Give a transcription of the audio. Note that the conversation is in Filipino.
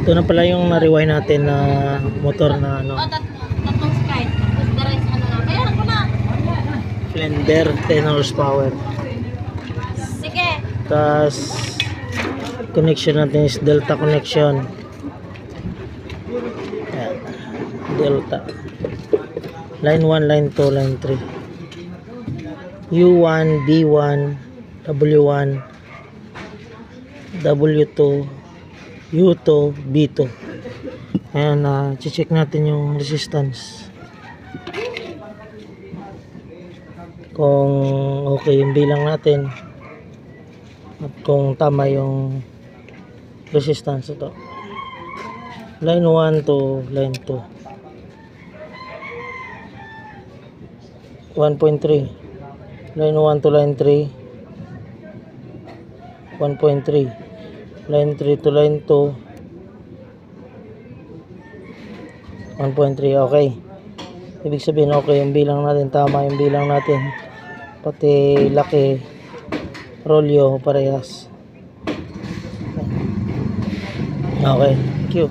Ito na pala yung na-rewind natin na motor na ano, Tatlong Sprite. Tapos the rest ano na. Bayaran ko na. Splendor 10 horsepower. Sige. Tapos connection natin is Delta connection. Ayan. Delta. Line 1, line 2, line 3. U1, B1, W1, W2, U2, B2. Ayan, check natin yung resistance. Kung okay yung bilang natin at kung tama yung resistance ito. Line 1 to line 2. 1.3. Line 1 to line 3. 1.3. Line 3 to line 2. 1.3. Okay. Ibig sabihin okay yung bilang natin. Tama yung bilang natin. Pati laki. Rolyo parehas. Okay. Thank you.